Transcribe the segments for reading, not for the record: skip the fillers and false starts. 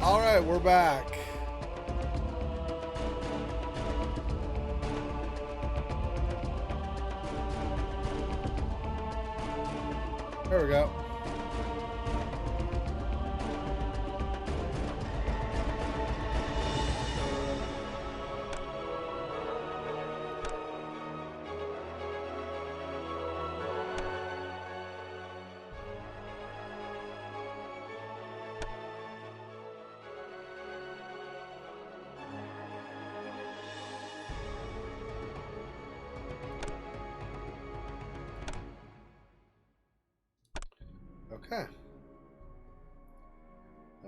All right, we're back. There we go. Okay.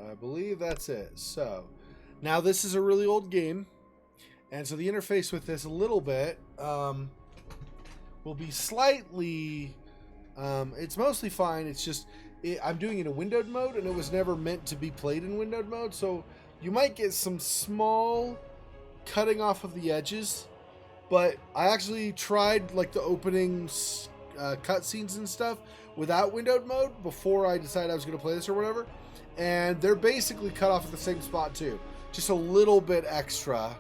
I believe that's it. So, now this is a really old game, and so the interface with this a little bit will be slightly... it's mostly fine. It's just I'm doing it in windowed mode, and it was never meant to be played in windowed mode, so you might get some small cutting off of the edges, but I actually tried like the opening cutscenes and stuff without windowed mode before I decided I was going to play this or whatever, and they're basically cut off at the same spot too, just a little bit extra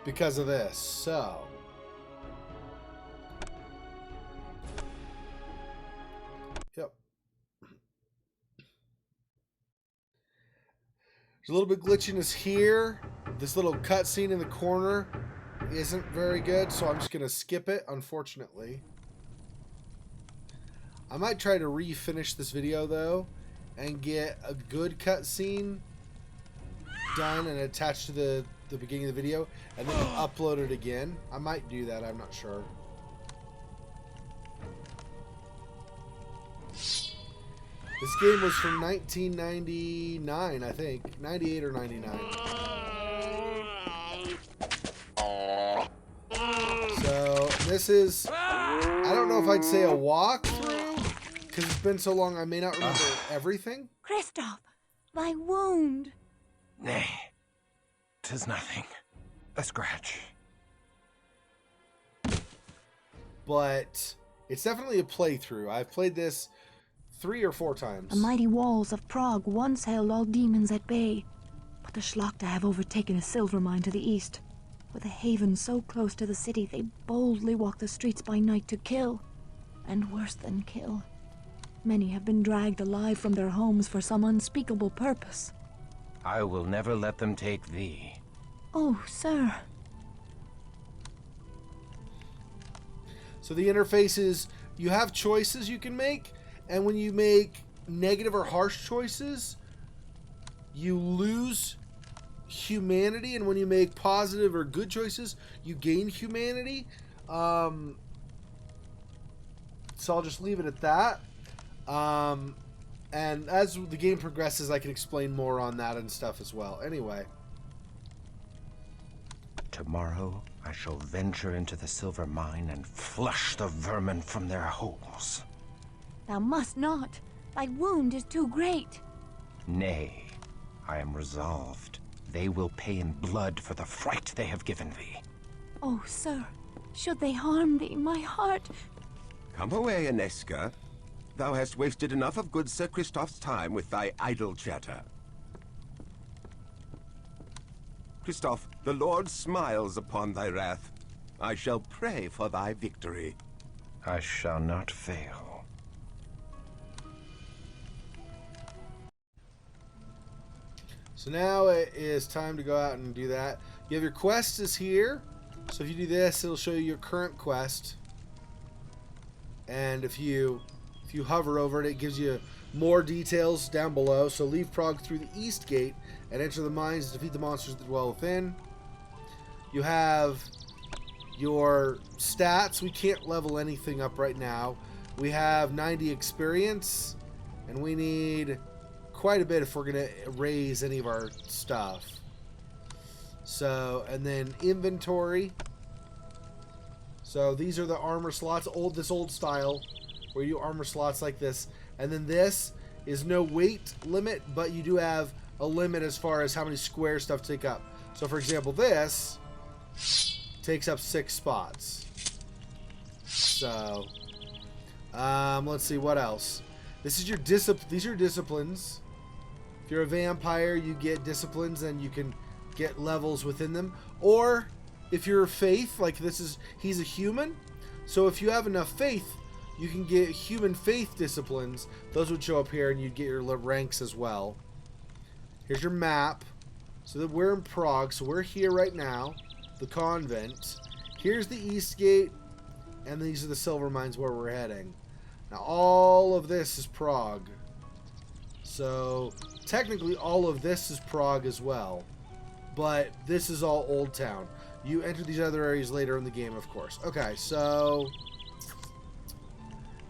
because of this. So yep, there's a little bit glitchiness here. This little cutscene in the corner isn't very good, so I'm just going to skip it, unfortunately. I might try to refinish this video though and get a good cutscene done and attached to the beginning of the video and then upload it again. I might do that, I'm not sure. This game was from 1999, I think. 98 or 99. So this is, I don't know if I'd say a walkthrough, because it's been so long I may not remember everything. Cristoff, my wound. Nay, 'tis nothing. A scratch. But it's definitely a playthrough. I've played this 3 or 4 times. The mighty walls of Prague once held all demons at bay, but the Schlockta have overtaken a silver mine to the east. With a haven so close to the city, they boldly walk the streets by night to kill, and worse than kill. Many have been dragged alive from their homes for some unspeakable purpose. I will never let them take thee. Oh, sir. So the interface is, you have choices you can make, and when you make negative or harsh choices, you lose humanity, and when you make positive or good choices, you gain humanity. So I'll just leave it at that. And as the game progresses, I can explain more on that and stuff as well. Anyway. Tomorrow, I shall venture into the silver mine and flush the vermin from their holes. Thou must not. Thy wound is too great. Nay, I am resolved. They will pay in blood for the fright they have given thee. Oh, sir, should they harm thee, my heart... Come away, Aneska. Thou hast wasted enough of good Sir Cristoff's time with thy idle chatter. Cristoff, the Lord smiles upon thy wrath. I shall pray for thy victory. I shall not fail. So now it is time to go out and do that. You have your quest is here. So if you do this, it'll show you your current quest. And if you hover over it, it gives you more details down below. So leave Prague through the east gate and enter the mines to defeat the monsters that dwell within. You have your stats. We can't level anything up right now. We have 90 experience, and we need quite a bit if we're going to raise any of our stuff. So, and then inventory. So these are the armor slots, this old style, where you armor slots like this. And then this is no weight limit, but you do have a limit as far as how many square stuff to take up. So for example, this takes up 6 spots. So, let's see what else. This is your these are disciplines. If you're a vampire, you get disciplines and you can get levels within them. Or if you're faith, like he's a human. So if you have enough faith, you can get human faith disciplines. Those would show up here and you'd get your ranks as well. Here's your map. So that we're in Prague. So we're here right now. The convent. Here's the East Gate. And these are the silver mines where we're heading. Now all of this is Prague. So technically all of this is Prague as well. But this is all Old Town. You enter these other areas later in the game, of course. Okay, so...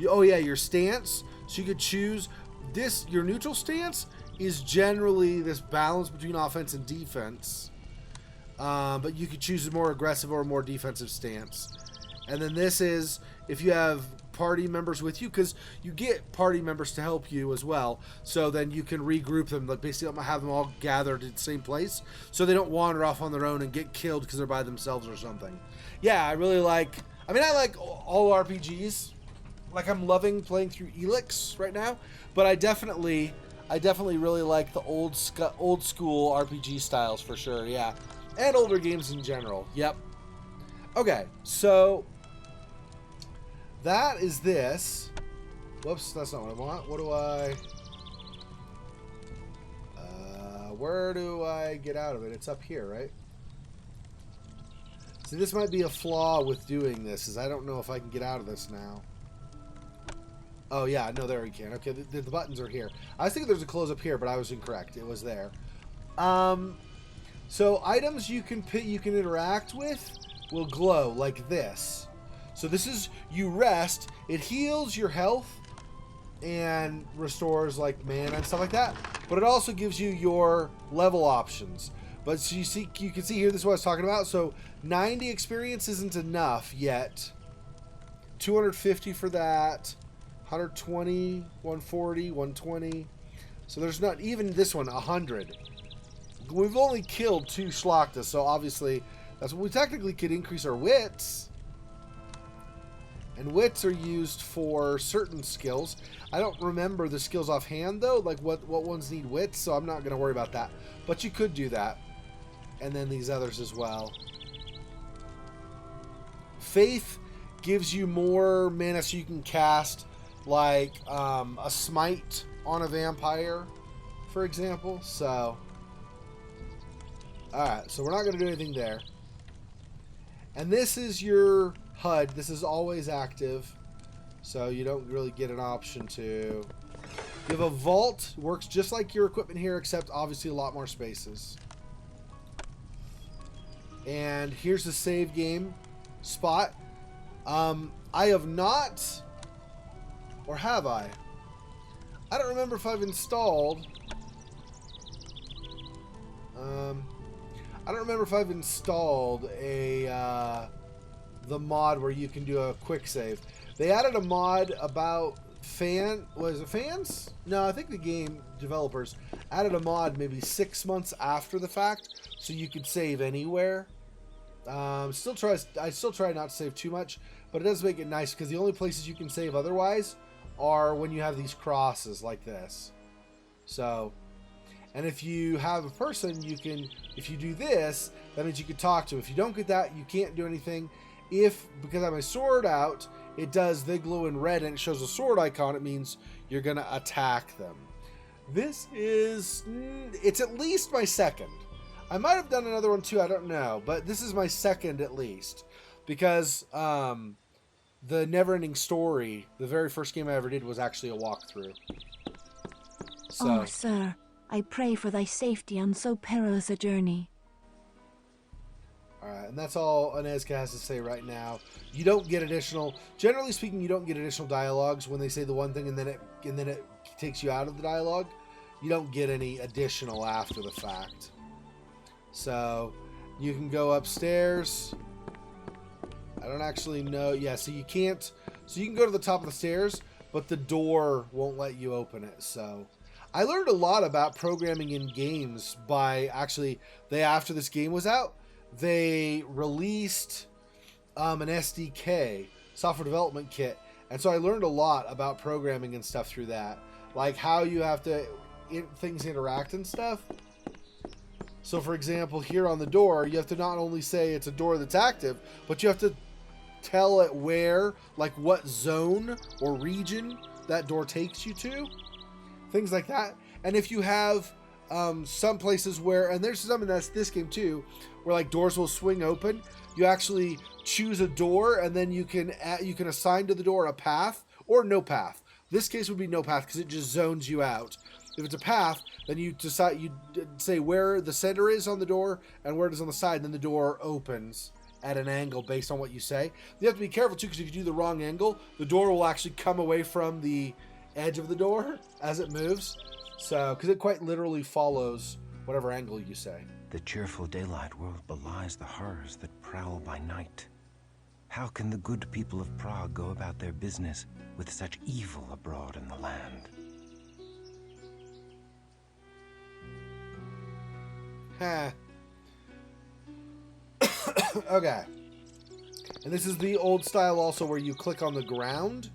oh yeah, your stance. So you could choose this. Your neutral stance is generally this balance between offense and defense. But you could choose a more aggressive or a more defensive stance. And then this is if you have party members with you, because you get party members to help you as well. So then you can regroup them, like basically have them all gathered at the same place, so they don't wander off on their own and get killed because they're by themselves or something. Yeah, I really like. I mean, I like all RPGs. Like I'm loving playing through Elix right now, but I definitely really like the old school RPG styles for sure. Yeah, and older games in general. Yep. Okay, so. That is this. Whoops, that's not what I want. What do I... where do I get out of it? It's up here, right? See, this might be a flaw with doing this, is I don't know if I can get out of this now. Oh, yeah, no, there we can. Okay, the buttons are here. I was thinking there's a close up here, but I was incorrect. It was there. So, items you can interact with will glow like this. So this is, you rest, it heals your health and restores like mana and stuff like that, but it also gives you your level options. But so you can see here, this is what I was talking about. So 90 experience isn't enough yet. 250 for that, 120, 140, 120. So there's not even this one, 100. We've only killed 2 Schlachtas, so obviously that's what we technically could increase our wits. And wits are used for certain skills. I don't remember the skills offhand, though, like what ones need wits, so I'm not going to worry about that. But you could do that. And then these others as well. Faith gives you more mana so you can cast, like, a smite on a vampire, for example. So, alright, so we're not going to do anything there. And this is your... HUD. This is always active, so you don't really get an option to. You have a vault, works just like your equipment here, except obviously a lot more spaces. And here's the save game spot. I have not, or have I? I don't remember if I've installed. I don't remember if I've installed the mod where you can do a quick save. They added a mod about was it fans? No, I think the game developers added a mod maybe 6 months after the fact, so you could save anywhere. I still try not to save too much, but it does make it nice because the only places you can save otherwise are when you have these crosses like this. So, and if you have a person, you can, if you do this, that means you can talk to them. If you don't get that, you can't do anything. Because I have my sword out, it does, they glow in red and it shows a sword icon, it means you're going to attack them. This is, it's at least my second. I might have done another one too, I don't know, but this is my second at least. Because the Neverending Story, the very first game I ever did was actually a walkthrough. So. Oh, sir, I pray for thy safety on so perilous a journey. Alright, and that's all Inezka has to say right now. You don't get additional, generally speaking, you don't get additional dialogues when they say the one thing and then it takes you out of the dialogue. You don't get any additional after the fact. So, you can go upstairs. I don't actually know. Yeah, so you can't, so you can go to the top of the stairs, but the door won't let you open it. So, I learned a lot about programming in games by actually, after this game was out, they released an SDK, software development kit, and so I learned a lot about programming and stuff through that, like how you have to, things interact and stuff. So, for example, here on the door, you have to not only say it's a door that's active, but you have to tell it where, like what zone or region that door takes you to. Things like that. And if you have some places where, and there's some in this game too, where like doors will swing open, you actually choose a door, and then you can assign to the door a path or no path. This case would be no path because it just zones you out. If it's a path, then you say where the center is on the door and where it is on the side, and then the door opens at an angle based on what you say. You have to be careful too, because if you do the wrong angle, the door will actually come away from the edge of the door as it moves. So, because it quite literally follows whatever angle you say. The cheerful daylight world belies the horrors that prowl by night. How can the good people of Prague go about their business with such evil abroad in the land? Huh. Okay. And this is the old style also where you click on the ground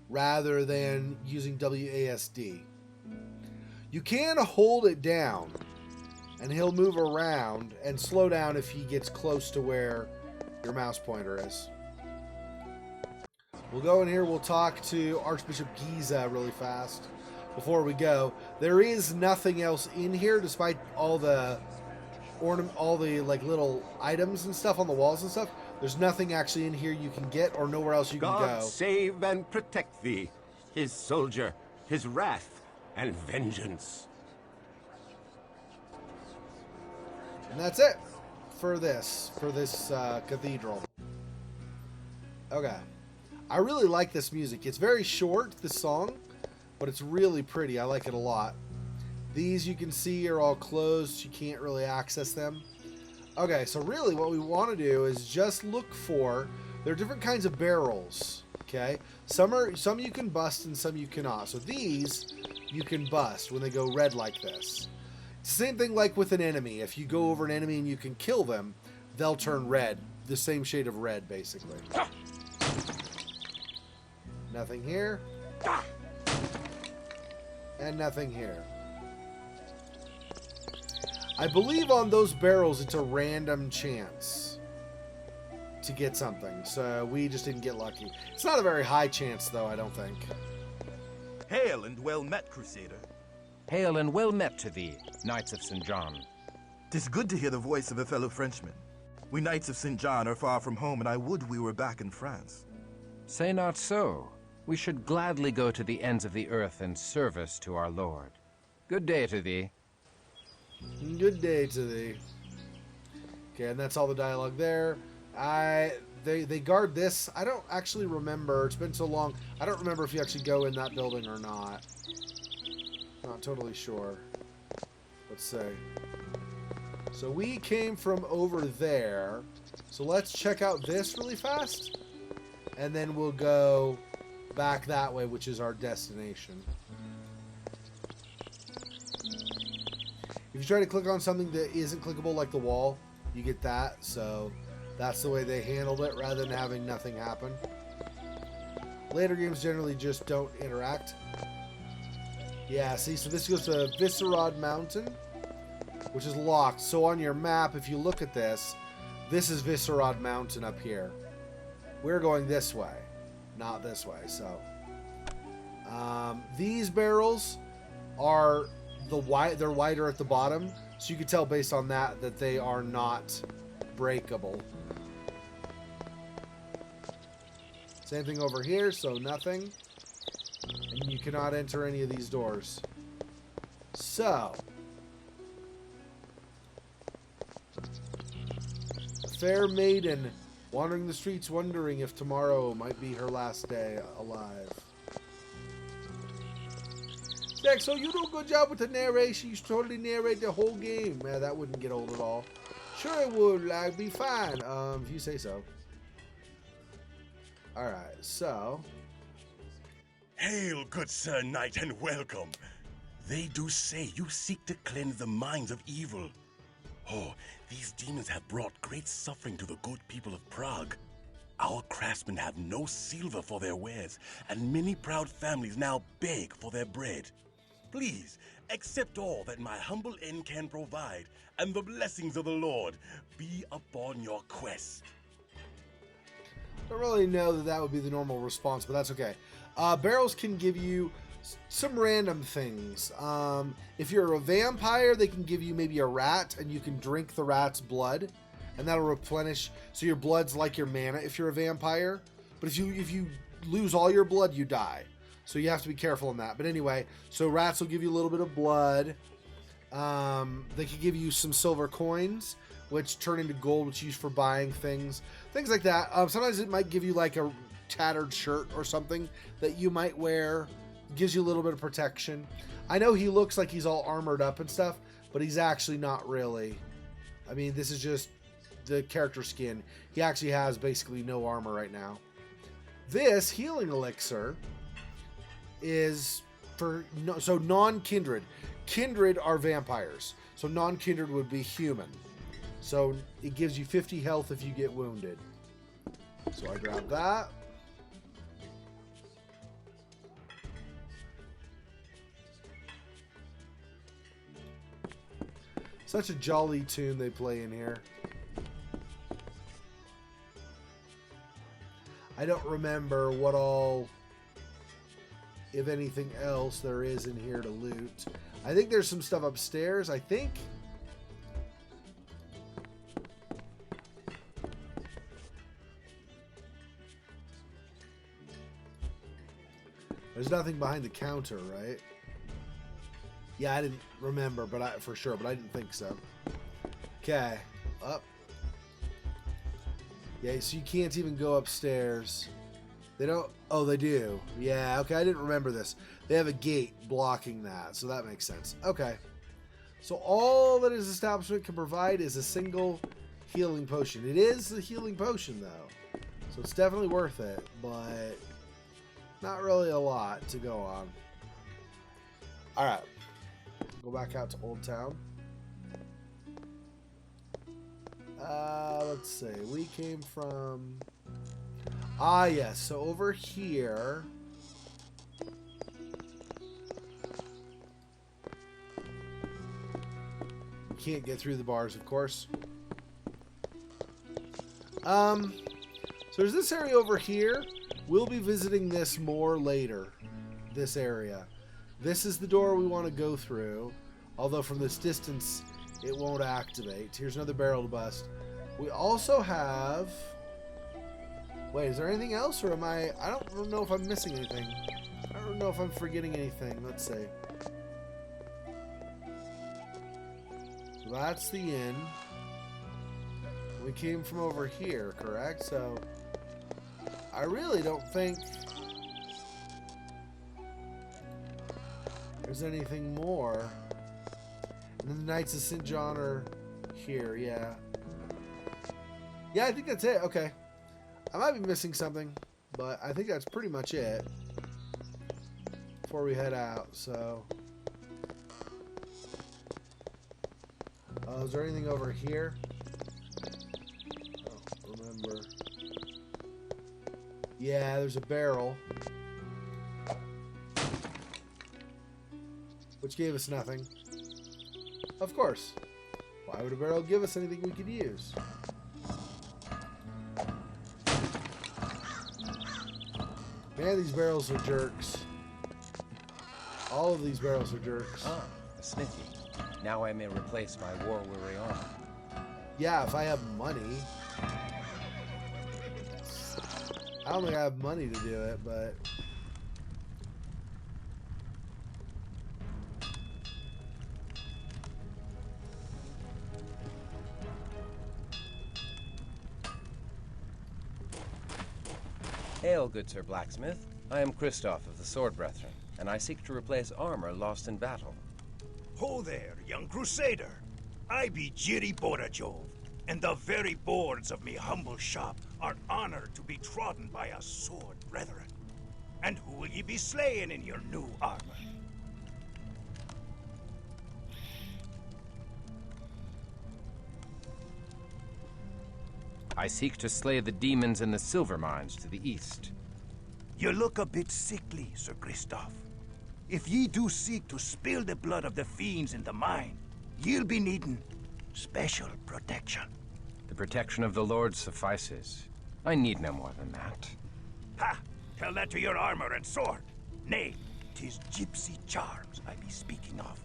rather than using WASD. You can hold it down and he'll move around and slow down if he gets close to where your mouse pointer is. We'll go in here, we'll talk to Archbishop Giza really fast before we go. There is nothing else in here despite all the like little items and stuff on the walls and stuff. There's nothing actually in here you can get or nowhere else you can go. God save and protect thee, his soldier, his wrath and vengeance. And that's it for this cathedral. Okay. I really like this music. It's very short, this song, but it's really pretty. I like it a lot. These you can see are all closed. You can't really access them. Okay, so really what we want to do is just look for, there are different kinds of barrels, okay? Some you can bust and some you cannot. So these you can bust when they go red like this. Same thing like with an enemy. If you go over an enemy and you can kill them, they'll turn red. The same shade of red, basically. Nothing here. And nothing here. I believe on those barrels it's a random chance to get something. So we just didn't get lucky. It's not a very high chance though, I don't think. Hail and well met, Crusader. Hail and well met to thee, Knights of St. John. 'Tis good to hear the voice of a fellow Frenchman. We Knights of St. John are far from home, and I would we were back in France. Say not so. We should gladly go to the ends of the earth in service to our Lord. Good day to thee. Good day to thee. Okay, and that's all the dialogue there. They guard this. I don't actually remember. It's been so long. I don't remember if you actually go in that building or not. Not totally sure. Let's see. So we came from over there. So let's check out this really fast. And then we'll go back that way, which is our destination. If you try to click on something that isn't clickable like the wall, you get that. So that's the way they handled it rather than having nothing happen. Later games generally just don't interact. Yeah, see, so this goes to Viscerad Mountain, which is locked. So on your map, if you look at this, this is Viscerad Mountain up here. We're going this way, not this way. So these barrels are they're wider at the bottom, so you can tell based on that they are not breakable. Same thing over here, so nothing. And you cannot enter any of these doors. So, a fair maiden wandering the streets wondering if tomorrow might be her last day alive. Xexor, you do a good job with the narration. You should totally narrate the whole game. Man, that wouldn't get old at all. Sure it would, like, be fine. If you say so. Alright, so... Hail, good Sir Knight, and welcome. They do say you seek to cleanse the minds of evil. Oh, these demons have brought great suffering to the good people of Prague. Our craftsmen have no silver for their wares, and many proud families now beg for their bread. Please, accept all that my humble end can provide, and the blessings of the Lord be upon your quest. I don't really know that that would be the normal response, but that's okay. Barrels can give you some random things. If you're a vampire, they can give you maybe a rat, and you can drink the rat's blood, and that'll replenish. So your blood's like your mana if you're a vampire. But if you lose all your blood, you die. So you have to be careful in that. But anyway, so rats will give you a little bit of blood. They can give you some silver coins, which turn into gold, which you use for buying things like that. Sometimes it might give you like a tattered shirt or something that you might wear. Gives you a little bit of protection. I know he looks like he's all armored up and stuff, but he's actually not really. I mean, this is just the character skin. He actually has basically no armor right now. This healing elixir is for non-kindred. Kindred are vampires, so non-kindred would be human. So it gives you 50 health if you get wounded. So I grab that. Such a jolly tune they play in here. I don't remember what all, if anything else, there is in here to loot. I think there's some stuff upstairs, I think. There's nothing behind the counter, right? Yeah, I didn't remember, but I didn't think so. Okay, up. Yeah, so you can't even go upstairs. They don't. Oh, they do. Yeah. Okay, I didn't remember this. They have a gate blocking that, so that makes sense. Okay. So all that his establishment can provide is a single healing potion. It is a healing potion, though, so it's definitely worth it, but not really a lot to go on. All right. Go back out to Old Town. Let's see. We came from... yes. So over here... You can't get through the bars, of course. So there's this area over here. We'll be visiting this more later. This area. This is the door we want to go through, although from this distance it won't activate. Here's another barrel to bust. We also have... Wait, is there anything else, or am I don't know if I'm missing anything. I don't know if I'm forgetting anything. Let's see. So that's the inn. We came from over here, correct? So I really don't think there's anything more. And then the Knights of St. John are here, yeah. Yeah, I think that's it. Okay. I might be missing something, but I think that's pretty much it before we head out, so. Is there anything over here? I don't remember. Yeah, there's a barrel. Which gave us nothing. Of course. Why would a barrel give us anything we could use? Man, these barrels are jerks. All of these barrels are jerks. Ah, the smithy. Now I may replace my war-weary armor. Yeah, if I have money. I don't think I have money to do it, but... Hail, good Sir Blacksmith. I am Cristoff of the Sword Brethren, and I seek to replace armor lost in battle. Ho there, young Crusader. I be Jiri Borajov, and the very boards of me humble shop are honored to be trodden by a sword brethren. And who will ye be slaying in your new armor? I seek to slay the demons in the Silver Mines to the east. You look a bit sickly, Sir Cristoff. If ye do seek to spill the blood of the fiends in the mine, ye'll be needing special protection. The protection of the Lord suffices. I need no more than that. Ha! Tell that to your armor and sword. Nay, 'tis gypsy charms I be speaking of.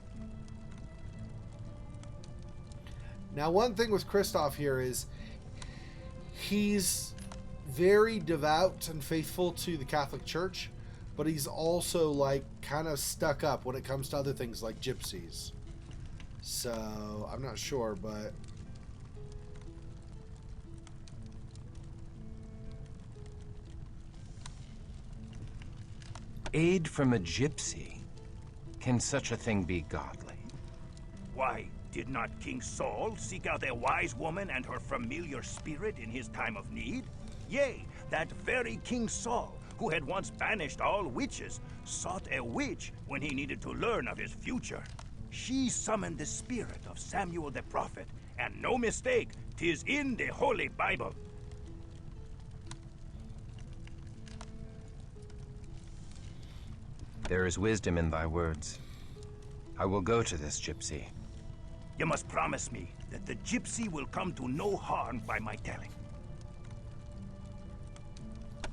Now, one thing with Cristoff here is he's very devout and faithful to the Catholic Church, but he's also, like, kind of stuck up when it comes to other things like gypsies. So, I'm not sure, but... Aid from a gypsy? Can such a thing be godly? Why, did not King Saul seek out a wise woman and her familiar spirit in his time of need? Yea, that very King Saul, who had once banished all witches, sought a witch when he needed to learn of his future. She summoned the spirit of Samuel the prophet, and no mistake, 'tis in the Holy Bible. There is wisdom in thy words. I will go to this gypsy. You must promise me that the gypsy will come to no harm by my telling.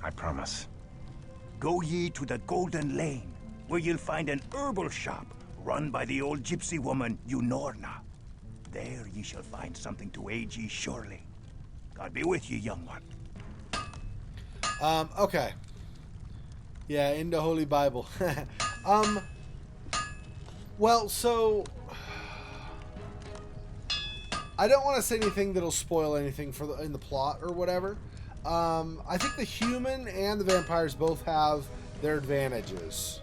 I promise. Go ye to the Golden Lane, where you'll find an herbal shop run by the old gypsy woman, Unorna. There ye shall find something to aid ye surely. God be with you, young one. Okay. Yeah, in the Holy Bible. Well, so... I don't want to say anything that'll spoil anything for in the plot or whatever. I think the human and the vampires both have their advantages.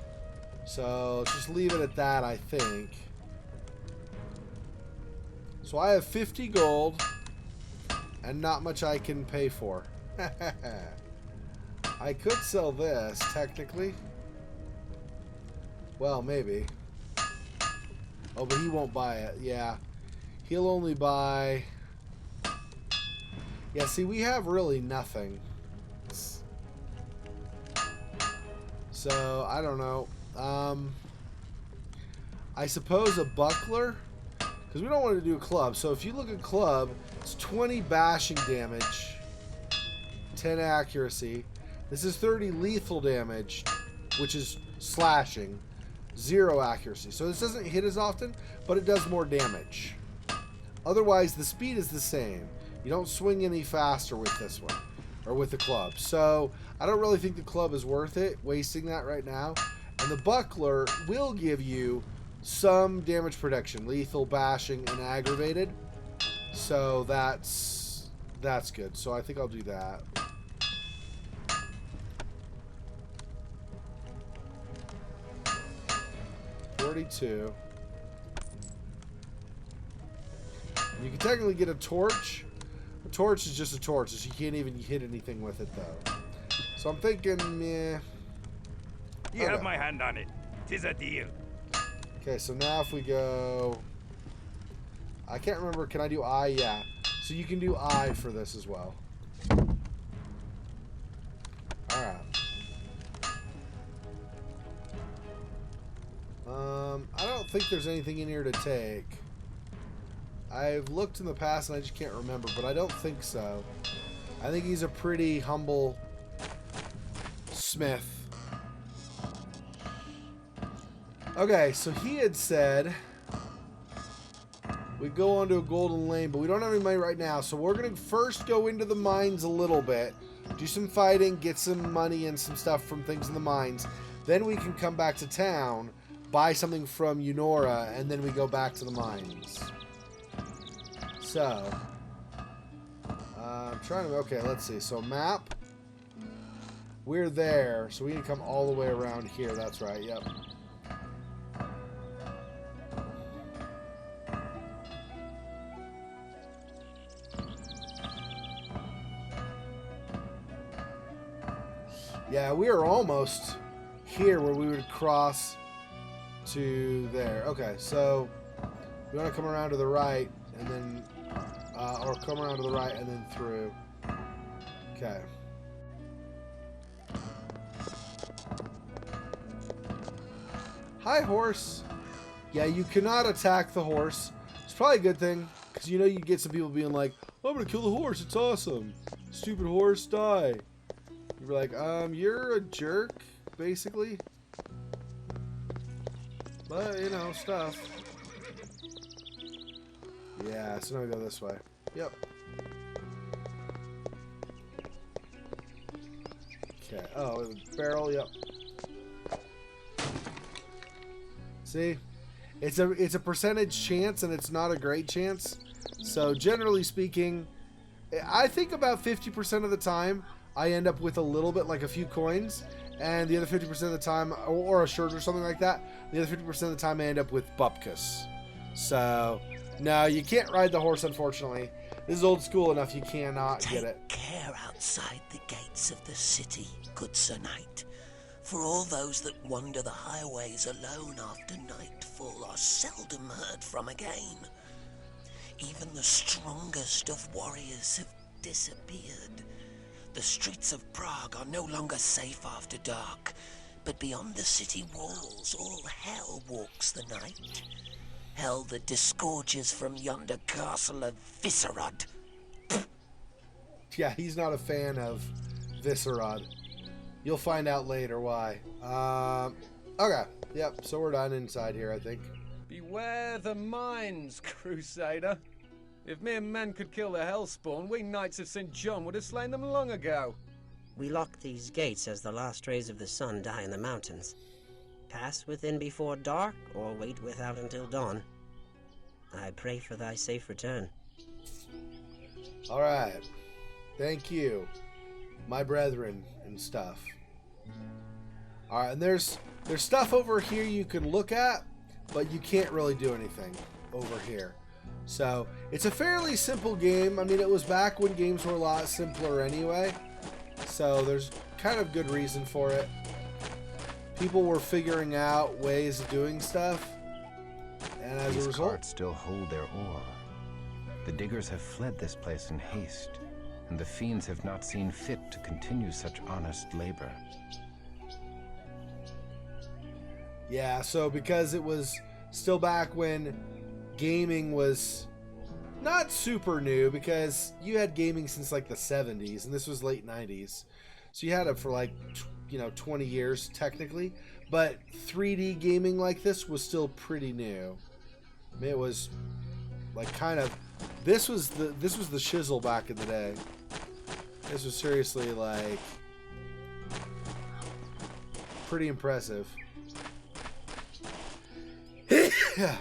So, let's just leave it at that, I think. So, I have 50 gold and not much I can pay for. I could sell this, technically. Well, maybe. Oh, but he won't buy it. Yeah. He'll only buy... Yeah, see, we have really nothing. So, I don't know. I suppose a buckler? Because we don't want to do a club. So, if you look at club, it's 20 bashing damage. 10 accuracy. This is 30 lethal damage, which is slashing. 0 accuracy. So this doesn't hit as often, but it does more damage. Otherwise, the speed is the same. You don't swing any faster with this one, or with the club. So I don't really think the club is worth it, wasting that right now. And the buckler will give you some damage protection, lethal, bashing, and aggravated. So that's good. So I think I'll do that. $42. You can technically get a torch. A torch is just a torch, so you can't even hit anything with it, though. So I'm thinking, meh. You have my hand on it. 'Tis a deal. Okay, so now if we go... I can't remember. Can I do I? Yeah. So you can do I for this as well. Alright. I don't think there's anything in here to take. I've looked in the past and I just can't remember, but I don't think so. I think he's a pretty humble smith. Okay, so he had said we go onto a golden lane, but we don't have any money right now, so we're going to first go into the mines a little bit, do some fighting, get some money and some stuff from things in the mines. Then we can come back to town, buy something from Unora, and then we go back to the mines. So, I'm trying to, okay, let's see. So, map. We're there, so we can come all the way around here. That's right, yep. Yeah, we are almost here where we would cross to there. Okay, so we want to come around to the right and then, or come around to the right and then through. Okay. Hi, horse. Yeah, you cannot attack the horse. It's probably a good thing, because you know you get some people being like, I'm gonna kill the horse, it's awesome. Stupid horse, die. You're like, you're a jerk, basically. But, you know, stuff. Yeah, so now we go this way. Yep. Okay. Oh, the barrel, yep. See? It's a percentage chance, and it's not a great chance. So, generally speaking, I think about 50% of the time, I end up with a little bit, like a few coins. And the other 50% of the time, or a shirt or something like that, the other 50% of the time I end up with bupkis. So, no, you can't ride the horse, unfortunately. This is old school enough, you cannot get it. Take care outside the gates of the city, good Sir Knight. For all those that wander the highways alone after nightfall are seldom heard from again. Even the strongest of warriors have disappeared. The streets of Prague are no longer safe after dark, but beyond the city walls, all hell walks the night. Hell that disgorges from yonder castle of Viscerod. Yeah, he's not a fan of Viscerod. You'll find out later why. Okay, yep, so we're done inside here, I think. Beware the mines, Crusader. If mere men could kill the Hellspawn, we Knights of St. John would have slain them long ago. We lock these gates as the last rays of the sun die in the mountains. Pass within before dark, or wait without until dawn. I pray for thy safe return. Alright. Thank you, my brethren and stuff. Alright, and there's stuff over here you can look at, but you can't really do anything over here. So, it's a fairly simple game. I mean, it was back when games were a lot simpler anyway. So, there's kind of good reason for it. People were figuring out ways of doing stuff. And as a result... carts still hold their ore. The diggers have fled this place in haste, and the fiends have not seen fit to continue such honest labor. Yeah, so because it was still back when gaming was not super new, because you had gaming since like the 70s, and this was late 90s. So you had it for like, 20 years technically, but 3D gaming like this was still pretty new. I mean, it was like kind of, this was the shizzle back in the day. This was seriously like pretty impressive. Yeah.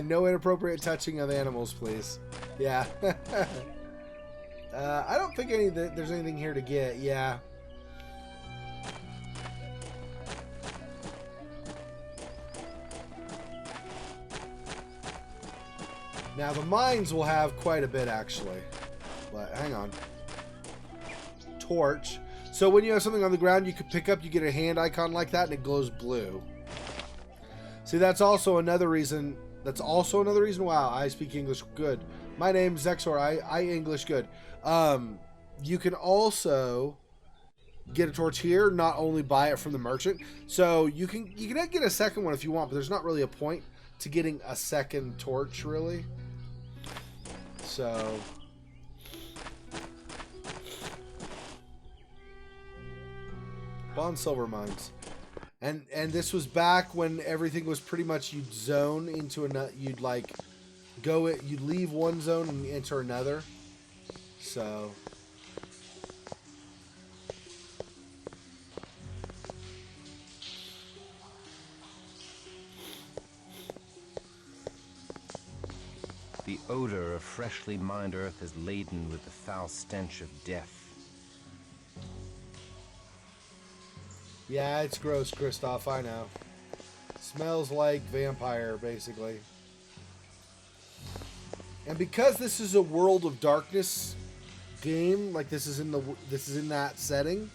No inappropriate touching of animals, please. Yeah. I don't think there's anything here to get. Yeah. Now the mines will have quite a bit actually. But hang on. Torch. So when you have something on the ground you can pick up, you get a hand icon like that and it glows blue. See, that's also another reason. Wow, I speak English good. My name's Xexor. I English good. You can also get a torch here, not only buy it from the merchant. So you can get a second one if you want, but there's not really a point to getting a second torch, really. So Bonn Silver Mines. And this was back when everything was pretty much you'd zone into another. You'd like you'd leave one zone and enter another. So The odor of freshly mined earth is laden with the foul stench of death. yeah, it's gross, Cristoff, I know. Smells like vampire, basically. And because this is a World of Darkness game, like this is in that setting,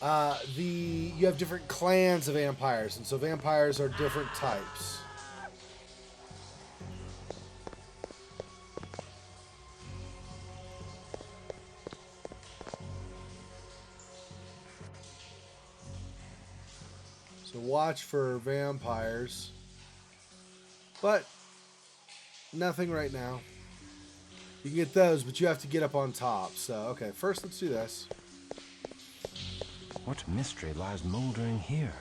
you have different clans of vampires, and so vampires are different types. watch for vampires. But nothing right now. You can get those, but you have to get up on top. So, okay, first let's do this. What mystery lies moldering here?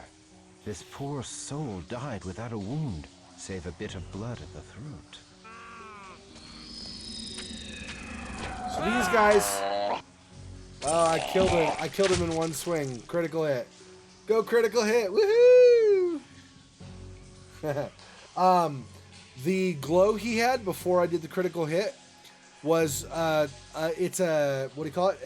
This poor soul died without a wound, save a bit of blood at the throat. So these guys... Oh, I killed him. I killed him in one swing. Critical hit. Go critical hit. Woohoo! The glow he had before I did the critical hit was it's a, what do you call it?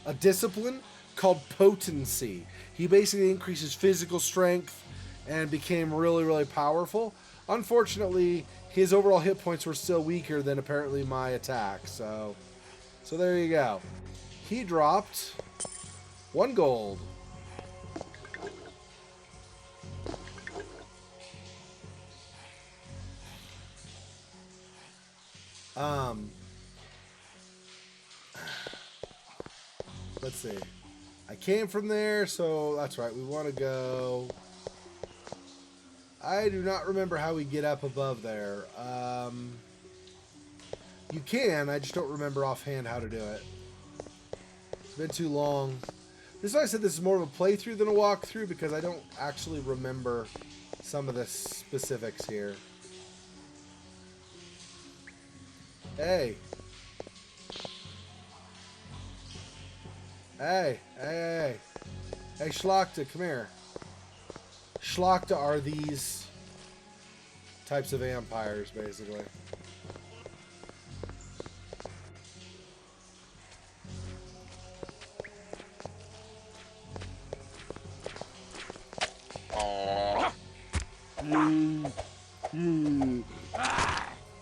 A discipline called potency. He basically increases physical strength and became really, really powerful. Unfortunately, his overall hit points were still weaker than apparently my attack. So there you go. He dropped 1 gold. Let's see. I came from there, so that's right. We want to go. I do not remember how we get up above there. You can, I just don't remember offhand how to do it. It's been too long. This is why I said this is more of a playthrough than a walkthrough, because I don't actually remember some of the specifics here. Hey. Hey, hey, hey. Hey, Schlachta, come here. Schlachta are these types of vampires, basically.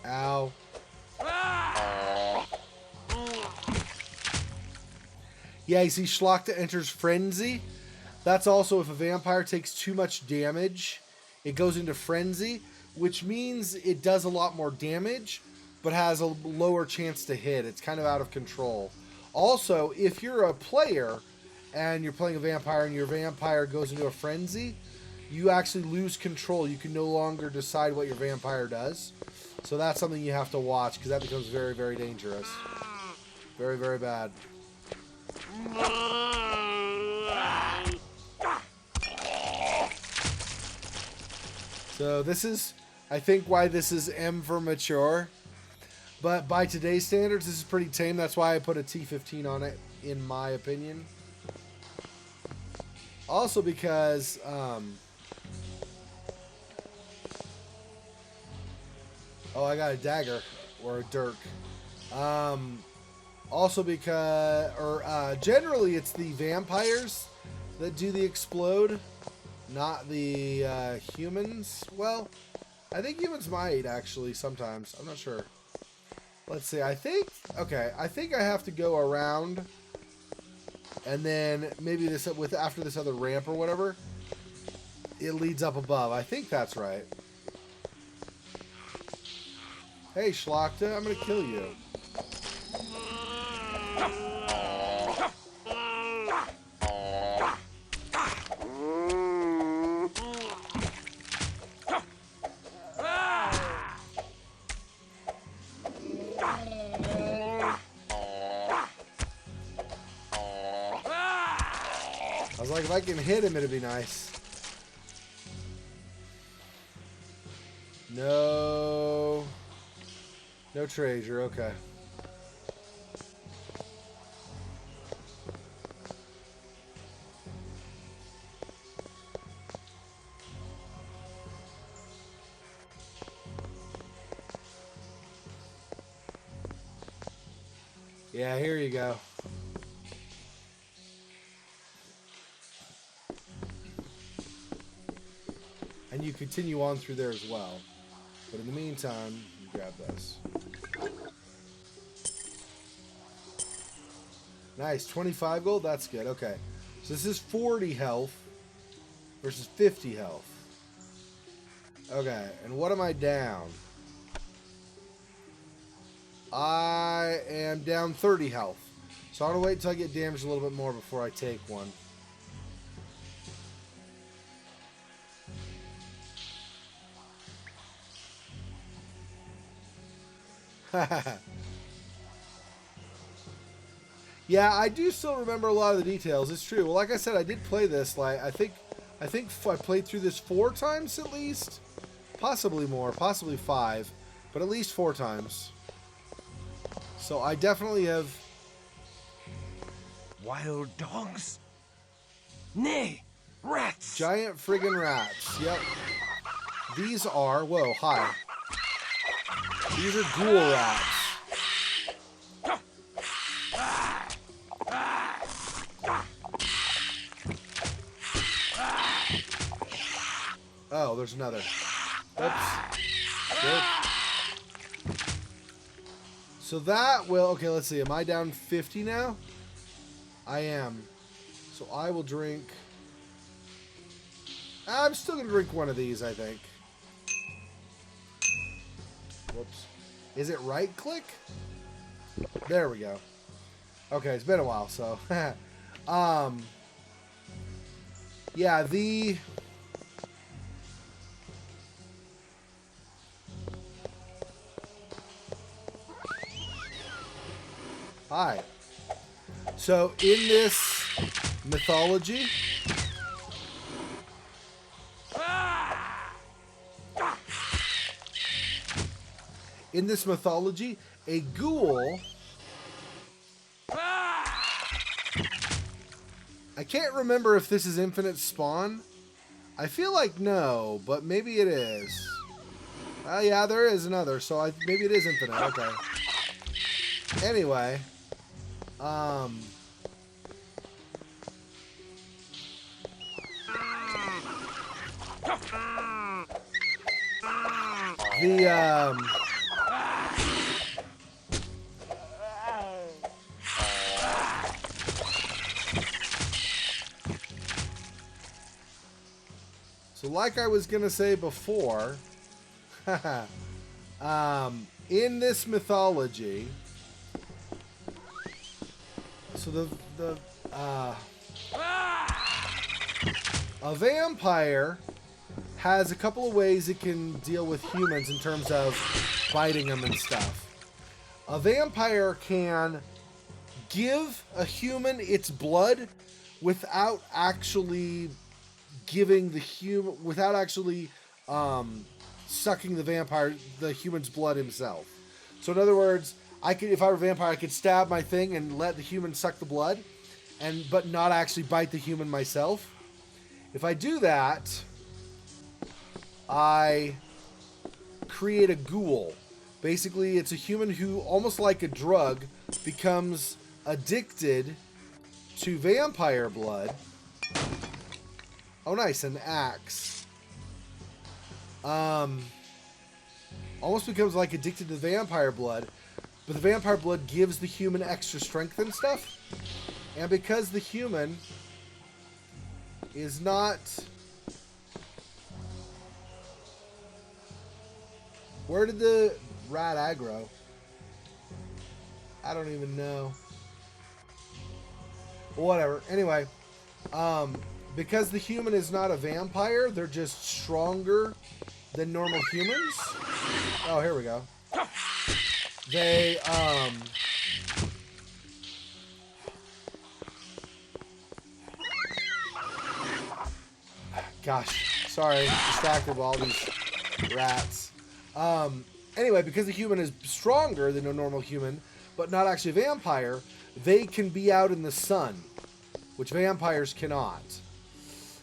Ow. Yeah, you see Schlachta enters frenzy. That's also if a vampire takes too much damage, it goes into frenzy, which means it does a lot more damage, but has a lower chance to hit. It's kind of out of control. Also, if you're a player and you're playing a vampire and your vampire goes into a frenzy, you actually lose control. You can no longer decide what your vampire does. So that's something you have to watch, because that becomes very, very dangerous. Very, very bad. So this is, I think, why this is M for mature. But by today's standards, this is pretty tame. That's why I put a T15 on it, in my opinion. Also because, oh, I got a dagger, or a dirk. Also because, generally it's the vampires that do the explode, not the humans. Well, I think humans might, actually, sometimes. I'm not sure. Let's see, I think I have to go around, and then maybe this, after this other ramp or whatever, it leads up above. I think that's right. Hey, Schlachta, I'm gonna kill you. I was like, if I can hit him, it'd be nice. No treasure, okay. Yeah, here you go. And you continue on through there as well. But in the meantime, you grab this. Nice, 25 gold, that's good, okay. So this is 40 health versus 50 health. Okay, and what am I down? I am down 30 health. So I'm going to wait until I get damaged a little bit more before I take one. Yeah, I do still remember a lot of the details. It's true. Well, like I said, I did play this. Like I think I played through this 4 times at least, possibly more, possibly 5, but at least 4 times. So I definitely have. Wild dogs? Nay, rats! Giant friggin' rats. Yep. These are. Whoa, hi. These are ghoul rats. Oh, there's another. Oops. Good. So that will... Okay, let's see. Am I down 50 now? I am. So I will drink... I'm still going to drink one of these, I think. Whoops. Is it right-click? There we go. Okay, it's been a while, so... yeah, the... Hi. So, in this mythology... In this mythology, a ghoul... I can't remember if this is infinite spawn. I feel like no, but maybe it is. Yeah, there is another, so maybe it is infinite. Okay. Anyway... So like I was gonna say before, in this mythology, so a vampire has a couple of ways it can deal with humans in terms of biting them and stuff. A vampire can give a human its blood without actually giving the human, without actually sucking the human's blood himself. So in other words, if I were a vampire, I could stab my thing and let the human suck the blood, but not actually bite the human myself. If I do that, I create a ghoul. Basically, it's a human who, almost like a drug, becomes addicted to vampire blood. Oh, nice, an axe. Almost becomes like addicted to vampire blood, but the vampire blood gives the human extra strength and stuff. And because the human is not... Where did the rat aggro? I don't even know. Whatever. Anyway, because the human is not a vampire, they're just stronger than normal humans. Oh, here we go. They, gosh, sorry, distracted by all these rats. Anyway, because the human is stronger than a normal human, but not actually a vampire, they can be out in the sun, which vampires cannot.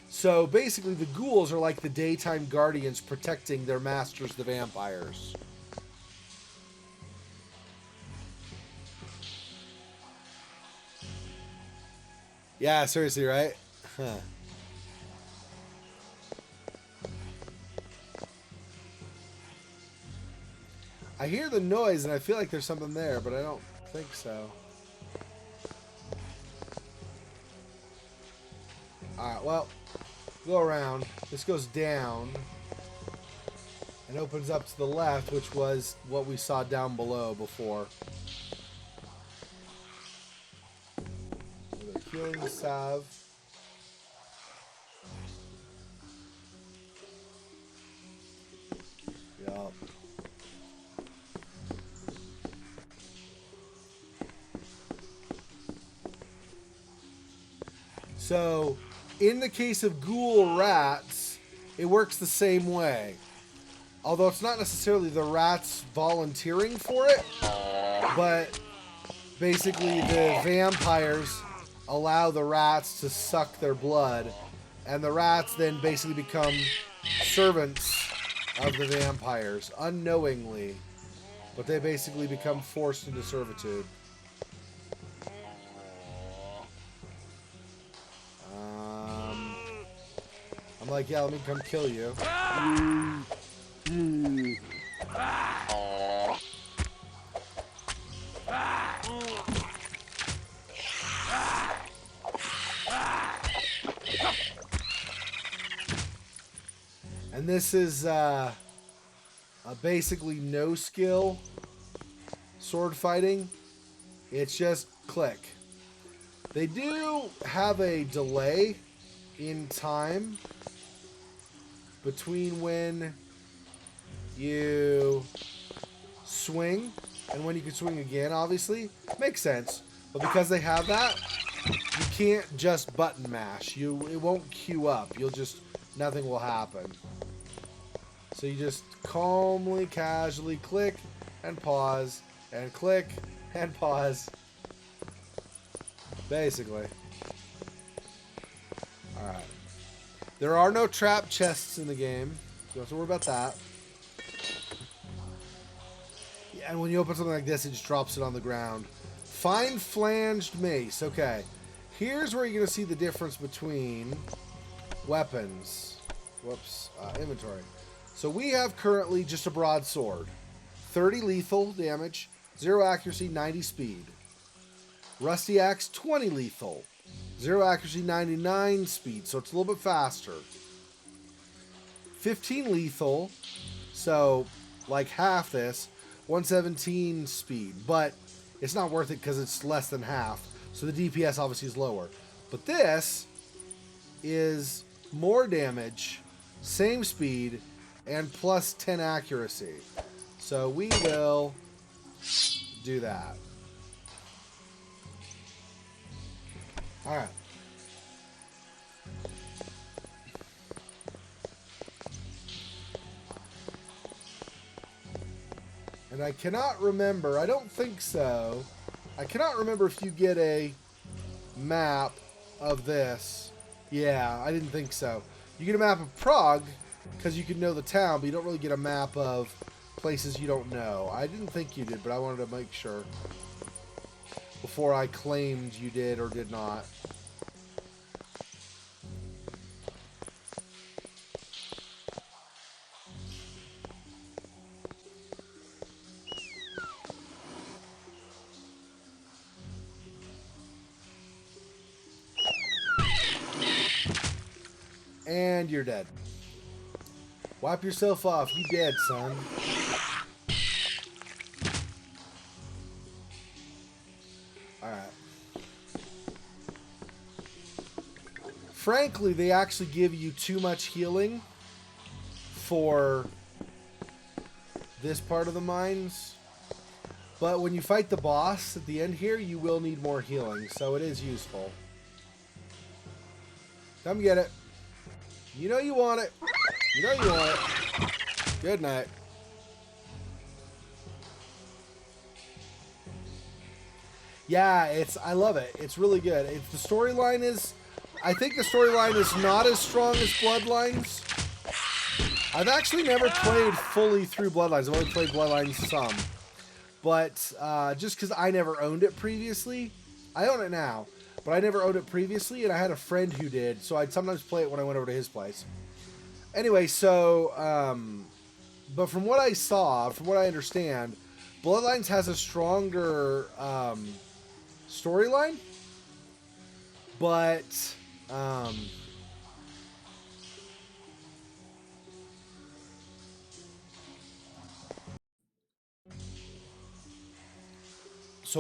So basically, the ghouls are like the daytime guardians protecting their masters, the vampires. Yeah, seriously, right? Huh. I hear the noise and I feel like there's something there, but I don't think so. Alright, well, go around. This goes down and opens up to the left, which was what we saw down below before. With a healing salve. Yup. So, in the case of ghoul rats, it works the same way. Although it's not necessarily the rats volunteering for it, but basically the vampires allow the rats to suck their blood, and the rats then basically become servants of the vampires, unknowingly. But they basically become forced into servitude. I'm like, yeah, let me come kill you. And this is a basically no skill sword fighting. It's just click. They do have a delay in time between when you swing and when you can swing again, obviously. Makes sense. But because they have that, you can't just button mash. It won't queue up. Nothing will happen. So you just calmly, casually click and pause and click and pause. Basically. Alright. There are no trap chests in the game. You don't have to worry about that. Yeah, and when you open something like this, it just drops it on the ground. Fine flanged mace. Okay. Here's where you're going to see the difference between weapons. Whoops. Inventory. So we have currently just a broadsword. 30 lethal damage, 0 accuracy, 90 speed. Rusty axe, 20 lethal. 0 accuracy, 99 speed, so it's a little bit faster. 15 lethal, so like half this, 117 speed, but it's not worth it because it's less than half, so the DPS obviously is lower. But this is more damage, same speed, and plus 10 accuracy. So we will do that. Alright. And I cannot remember, I don't think so. I cannot remember if you get a map of this. Yeah, I didn't think so. You get a map of Prague, because you can know the town, but you don't really get a map of places you don't know. I didn't think you did, but I wanted to make sure before I claimed you did or did not. And you're dead. Wipe yourself off. You dead, son. Alright. Frankly, they actually give you too much healing for this part of the mines. But when you fight the boss at the end here, you will need more healing. So it is useful. Come get it. You know you want it. You know you want it. Good night. Yeah, I love it. It's really good. The storyline is, I think the storyline is not as strong as Bloodlines. I've actually never played fully through Bloodlines. I've only played Bloodlines some. But just because I never owned it previously, I own it now. But I never owned it previously, and I had a friend who did, so I'd sometimes play it when I went over to his place. Anyway, so, but from what I saw, from what I understand, Bloodlines has a stronger storyline, but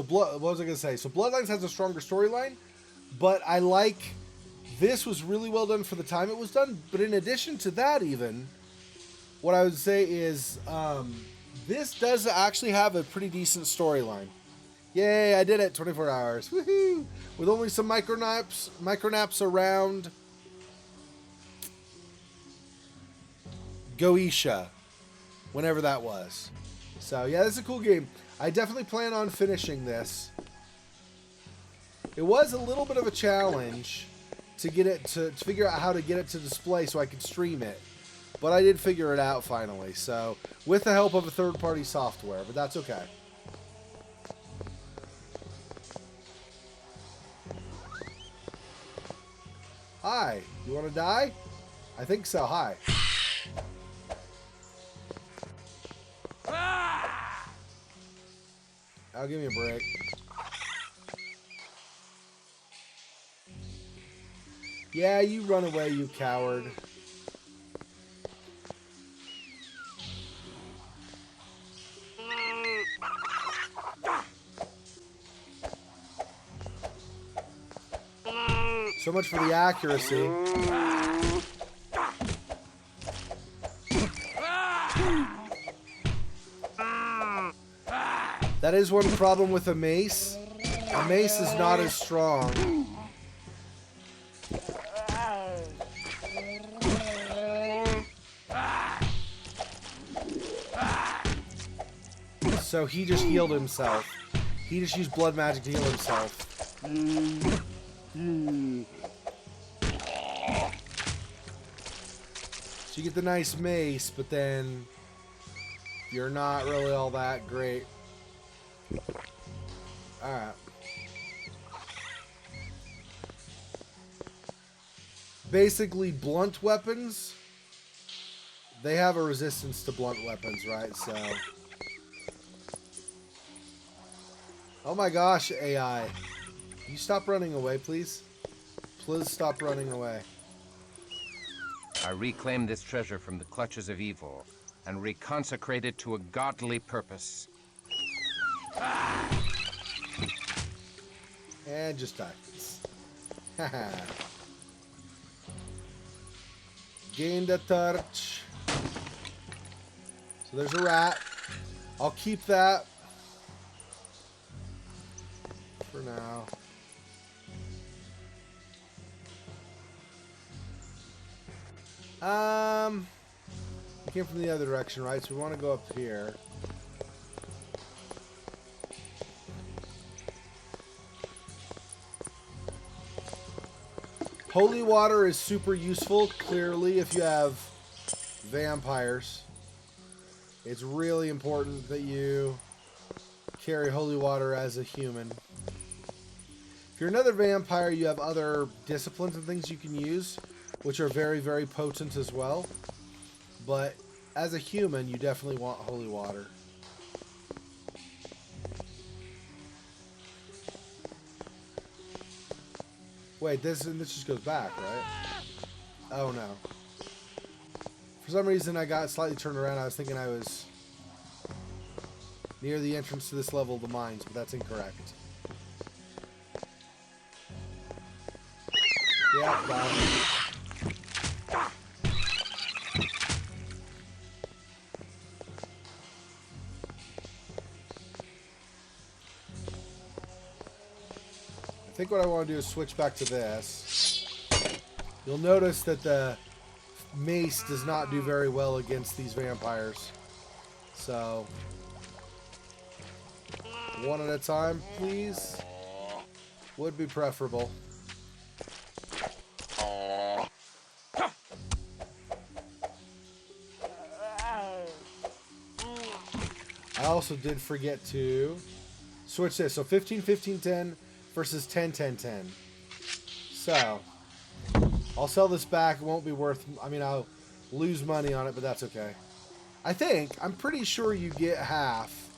what was I going to say? So Bloodlines has a stronger storyline, but I like, this was really well done for the time it was done. But in addition to that, even, what I would say is this does actually have a pretty decent storyline. Yay, I did it. 24 hours. Woohoo! With only some micronaps around Goetia. Whenever that was. So, yeah, this is a cool game. I definitely plan on finishing this. It was a little bit of a challenge to get it to figure out how to get it to display so I could stream it. But I did figure it out finally. So, with the help of a third-party software, but that's okay. Hi, you want to die? I think so. Hi. I'll give me a break. Yeah, you run away, you coward. So much for the accuracy. That is one problem with a mace. A mace is not as strong. So he just healed himself. He just used blood magic to heal himself. So you get the nice mace, but then you're not really all that great. Alright. Basically, blunt weapons, they have a resistance to blunt weapons, right? So... Oh my gosh, AI. Can you stop running away, please? Please stop running away. I reclaim this treasure from the clutches of evil and reconsecrate it to a godly purpose. And just die. Haha. Gained a torch. So there's a rat. I'll keep that for now. We came from the other direction, right? So we want to go up here. Holy water is super useful, clearly, if you have vampires. It's really important that you carry holy water as a human. If you're another vampire, you have other disciplines and things you can use, which are very, very potent as well. But as a human, you definitely want holy water. Wait, this just goes back, right? Oh no. For some reason I got slightly turned around. I was thinking I was near the entrance to this level of the mines, but that's incorrect. Yeah, got it. I think what I want to do is switch back to this. You'll notice that the mace does not do very well against these vampires. So, one at a time, please. Would be preferable. I also did forget to switch this. So 15, 15, 10 versus 10, 10, 10. So, I'll sell this back. It won't be worth... I mean, I'll lose money on it, but that's okay. I'm pretty sure you get half.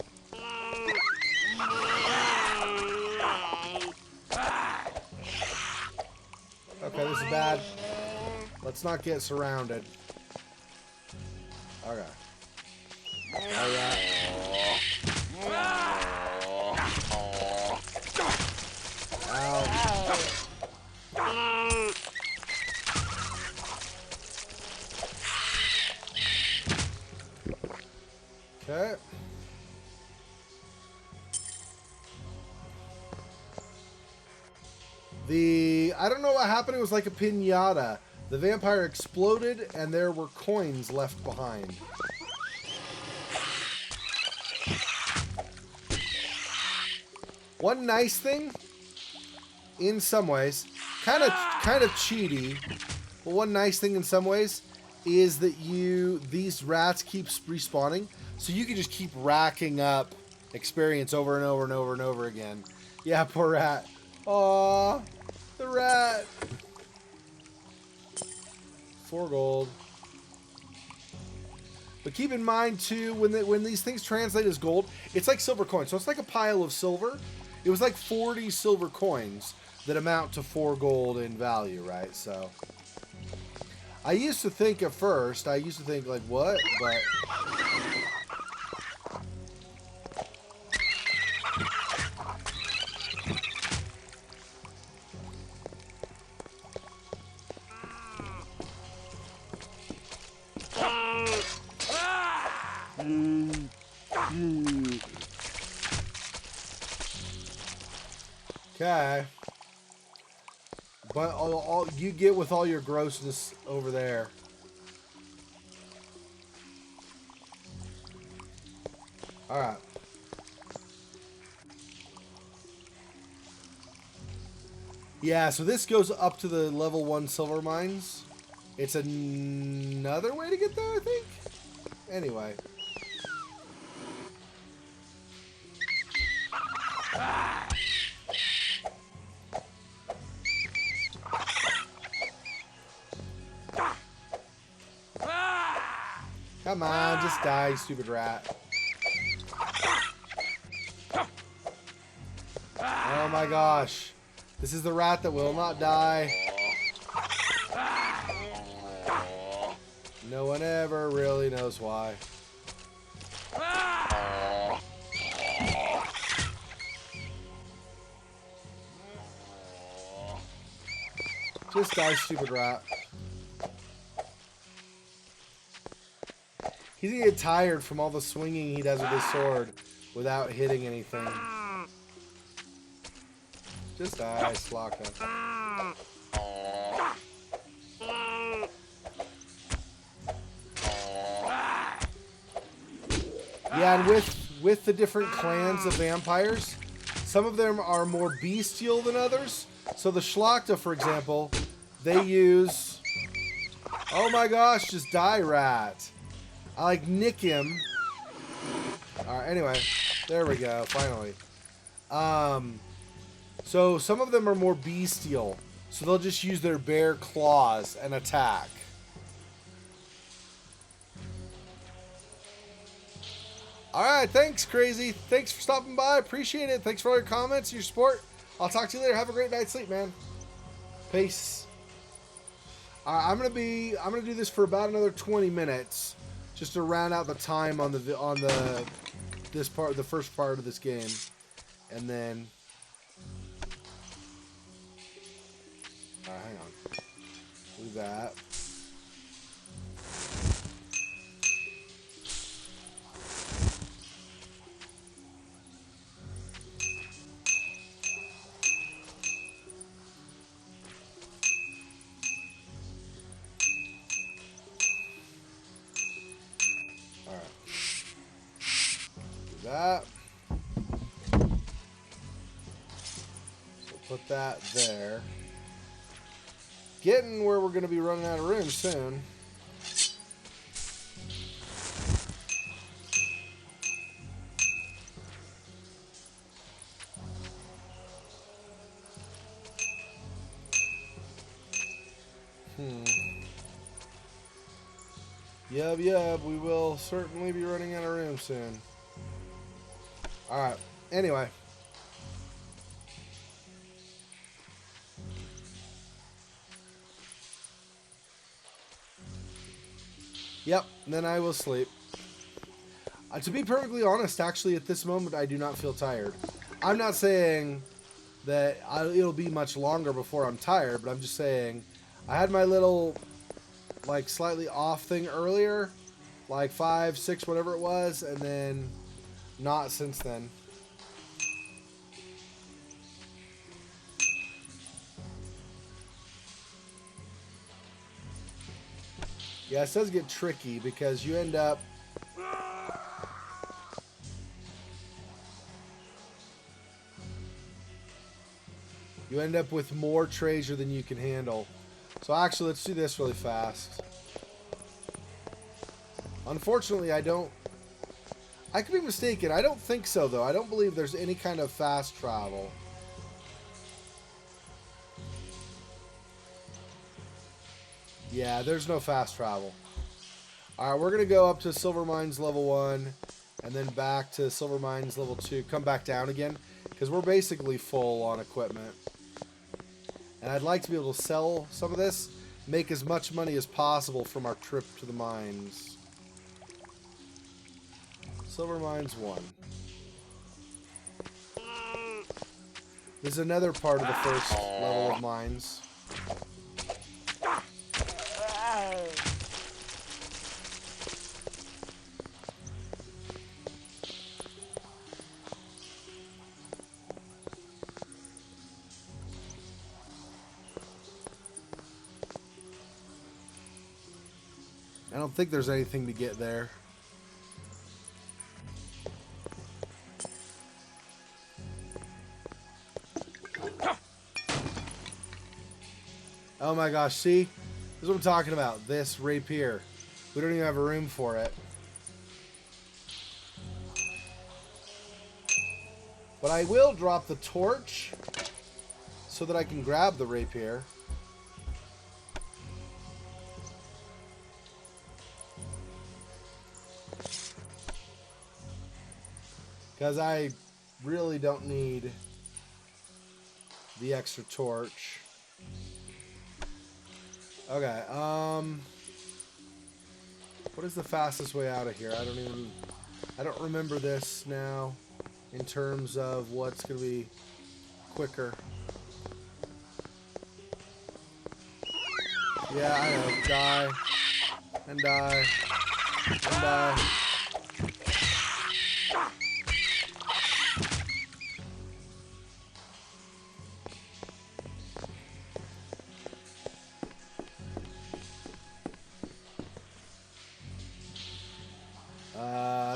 Okay, this is bad. Let's not get surrounded. Okay. Alright. Ow. Okay. I don't know what happened. It was like a piñata. The vampire exploded, and there were coins left behind. One nice thing, in some ways, kind of cheaty, but one nice thing in some ways is that these rats keep respawning, so you can just keep racking up experience over and over and over and over again. Yeah, poor rat. Aww, the rat. 4 gold. But keep in mind too, when these things translate as gold, it's like silver coins. So it's like a pile of silver. It was like 40 silver coins that amount to 4 gold in value, right? So I used to think at first, like, what? But okay. But all you get with all your grossness over there. Alright. Yeah, so this goes up to the level 1 silver mines. It's another way to get there, I think? Anyway. Come on, just die, you stupid rat. Oh my gosh. This is the rat that will not die. No one ever really knows why. Just die, stupid rat. He's gonna get tired from all the swinging he does with his sword without hitting anything. Just die, Slaka. Yeah, and with the different clans of vampires, some of them are more bestial than others. So the Schlachta, for example, they use... Oh my gosh, just die, rat. I like nick him. Alright, anyway. There we go, finally. So some of them are more bestial. So they'll just use their bare claws and attack. Alright, thanks, Crazy. Thanks for stopping by. Appreciate it. Thanks for all your comments, your support. I'll talk to you later. Have a great night's sleep, man. Peace. Alright, I'm gonna do this for about another 20 minutes. Just to round out the time on the first part of this game. And then alright, hang on. Do that. That. So put that there. Getting where we're going to be running out of room soon. Yep, we will certainly be running out of room soon. Alright, anyway. Yep, then I will sleep. To be perfectly honest, actually, at this moment, I do not feel tired. I'm not saying that it'll be much longer before I'm tired, but I'm just saying I had my little, like, slightly off thing earlier, like 5, 6, whatever it was, and then not since then. Yeah, it does get tricky because you end up... You end up with more treasure than you can handle. So actually, let's do this really fast. Unfortunately, I don't... I could be mistaken. I don't think so, though. I don't believe there's any kind of fast travel. Yeah, there's no fast travel. Alright, we're going to go up to Silver Mines level 1, and then back to Silver Mines level 2. Come back down again, because we're basically full on equipment. And I'd like to be able to sell some of this, make as much money as possible from our trip to the mines. Silver Mines 1. This is another part of the first level of mines. I don't think there's anything to get there. Oh my gosh, see? This is what I'm talking about. This rapier. We don't even have a room for it. But I will drop the torch so that I can grab the rapier. Because I really don't need the extra torch. Okay, what is the fastest way out of here? I don't remember this now in terms of what's going to be quicker. Yeah, I know. Die. And die. And die.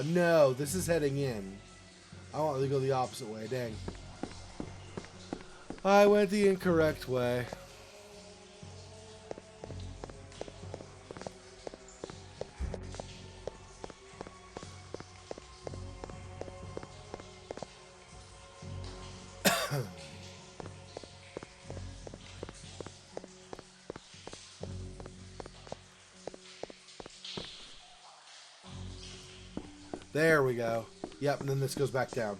No, this is heading in. I want to go the opposite way, dang. I went the incorrect way. There we go. Yep, and then this goes back down.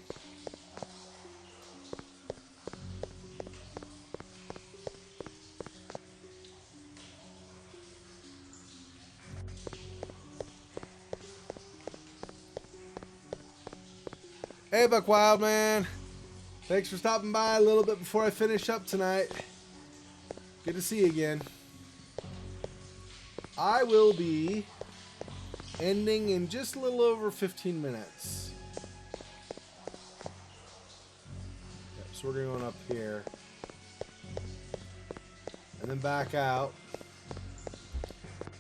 Hey, Buck Wildman. Thanks for stopping by a little bit before I finish up tonight. Good to see you again. I will be ending in just a little over 15 minutes. Yep, so we're going up here. And then back out.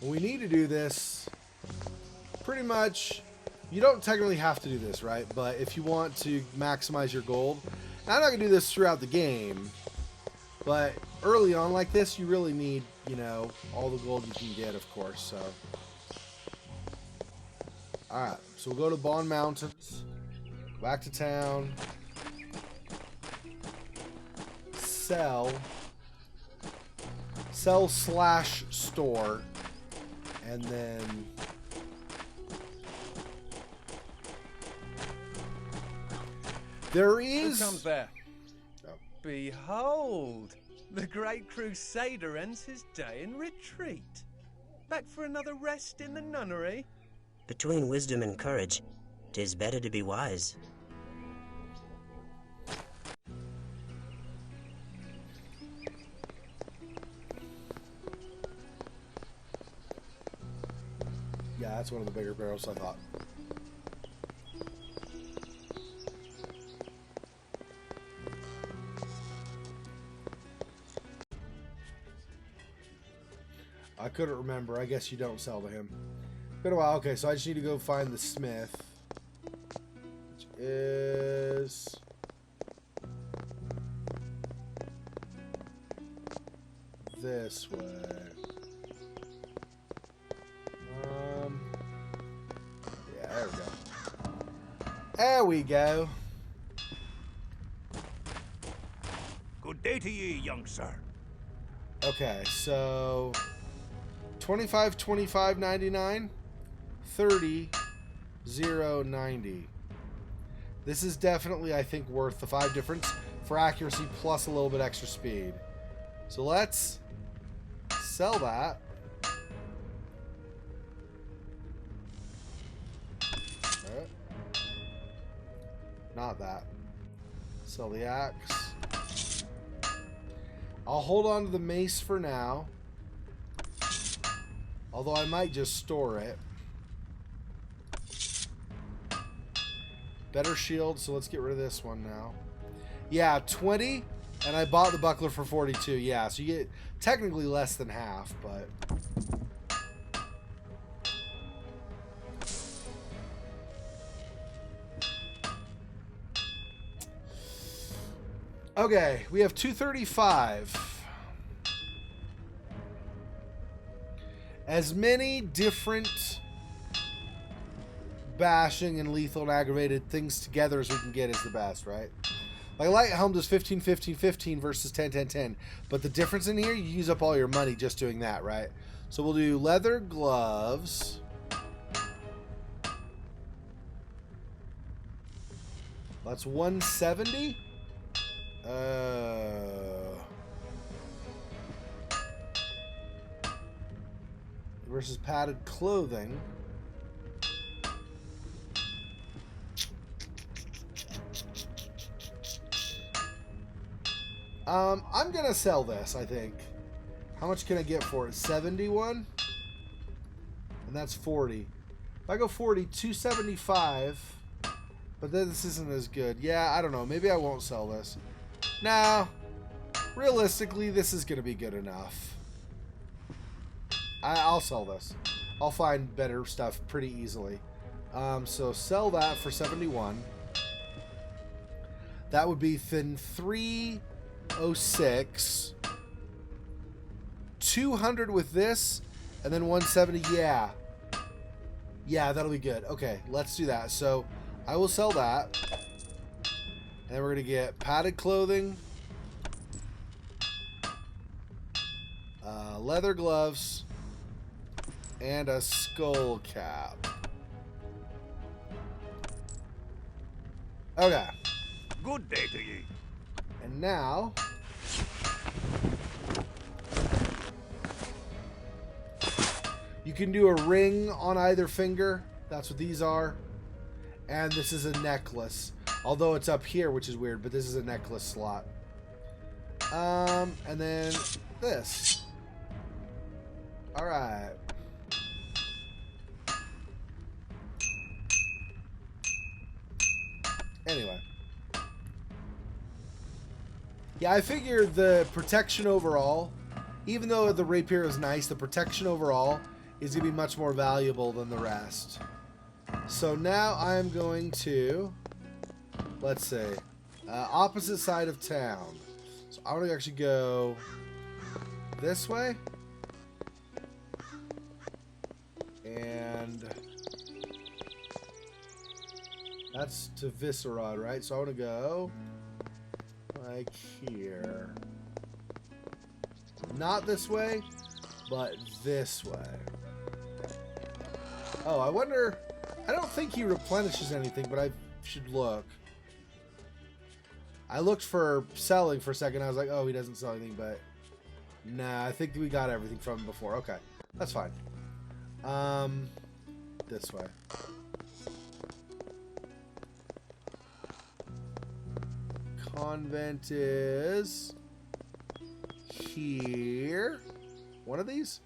And we need to do this pretty much. You don't technically have to do this, right? But if you want to maximize your gold. Now, I'm not going to do this throughout the game. But early on like this, you really need, you know, all the gold you can get, of course. So. Alright, so we'll go to Bonn Mountains, go back to town, sell / store, and then there is... Who comes there? Oh. Behold, the great Crusader ends his day in retreat. Back for another rest in the nunnery? Between wisdom and courage, 'tis better to be wise. Yeah, that's one of the bigger barrels, I thought. I couldn't remember. I guess you don't sell to him. Been a while. Okay, so I just need to go find the smith. Which is... this way. Yeah, there we go. There we go. Good day to ye, young sir. Okay, so 25, 25, 99, 30, 0, 90. This is definitely, I think, worth the 5 difference for accuracy plus a little bit extra speed. So let's sell that. Alright. Not that. Sell the axe. I'll hold on to the mace for now. Although I might just store it. Better shield, so let's get rid of this one now. Yeah, 20, and I bought the buckler for 42. Yeah, so you get technically less than half, but... Okay, we have 235. As many different bashing and lethal and aggravated things together as we can get is the best, right? Like Light Helm does 15, 15, 15 versus 10, 10, 10. But the difference in here, you use up all your money just doing that, right? So we'll do leather gloves. That's 170. Versus padded clothing. I'm gonna sell this, I think. How much can I get for it? 71? And that's 40. If I go 40, 275. But then this isn't as good. Yeah, I don't know. Maybe I won't sell this. Now, realistically, this is gonna be good enough. I'll sell this. I'll find better stuff pretty easily. So sell that for 71. That would be thin 306. 200 with this, and then 170. Yeah. Yeah, that'll be good. Okay, let's do that. So I will sell that. And then we're going to get padded clothing. Leather gloves. And a skull cap. Okay. Good day to ye. And now... you can do a ring on either finger. That's what these are. And this is a necklace. Although it's up here, which is weird, but this is a necklace slot. And then this. Alright. Anyway. Yeah, I figure the protection overall, even though the rapier is nice, the protection overall is going to be much more valuable than the rest. So now I'm going to, let's see, opposite side of town. So I'm going to actually go this way. And that's to Viscerod, right? So I want to go like here. Not this way, but this way. Oh, I wonder... I don't think he replenishes anything, but I should look. I looked for selling for a second. I was like, oh, he doesn't sell anything, but... Nah, I think we got everything from him before. Okay, that's fine. This way. Convent is... here. One of these?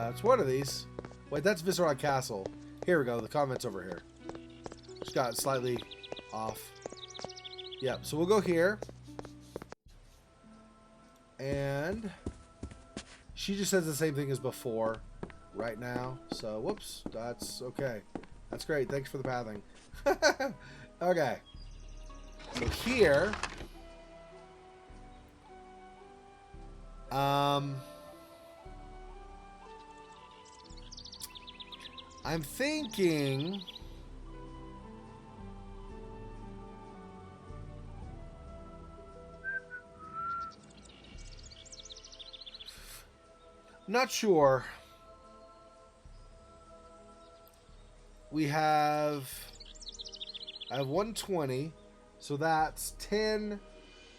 It's one of these. Wait, that's Viscerod Castle. Here we go. The convent's over here. Just got slightly off. Yep. So we'll go here. And She just says the same thing as before right now. So, whoops. That's okay. That's great. Thanks for the pathing. Okay. So here... I'm thinking... Not sure. I have 120, so that's 10,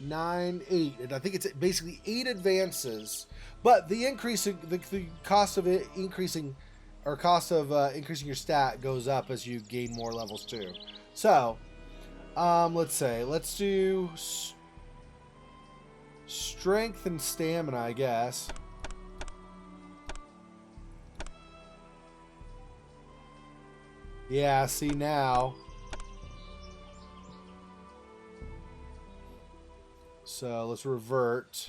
9, 8, and I think it's basically 8 advances. But the increase, the cost of it increasing, or cost of increasing your stat goes up as you gain more levels too. So, let's do strength and stamina, I guess. Yeah, see now. So let's revert.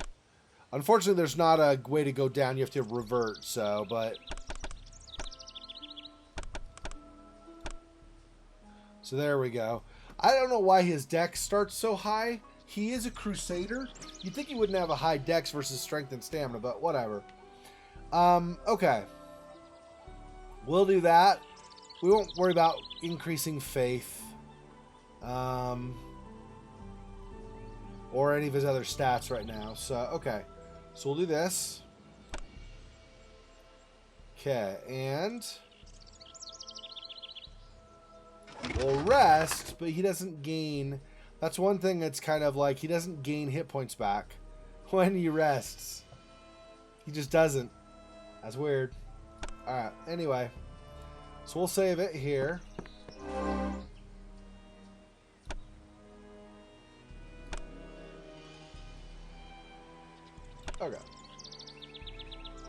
Unfortunately, there's not a way to go down. You have to revert, so, but... So there we go. I don't know why his dex starts so high. He is a Crusader. You'd think he wouldn't have a high dex versus strength and stamina, but whatever. Okay. We'll do that. We won't worry about increasing faith. Or any of his other stats right now. So, okay. So we'll do this. Okay, and... we'll rest, but he doesn't gain... That's one thing that's kind of like, he doesn't gain hit points back when he rests. He just doesn't. That's weird. Alright, anyway. So we'll save it here. Okay.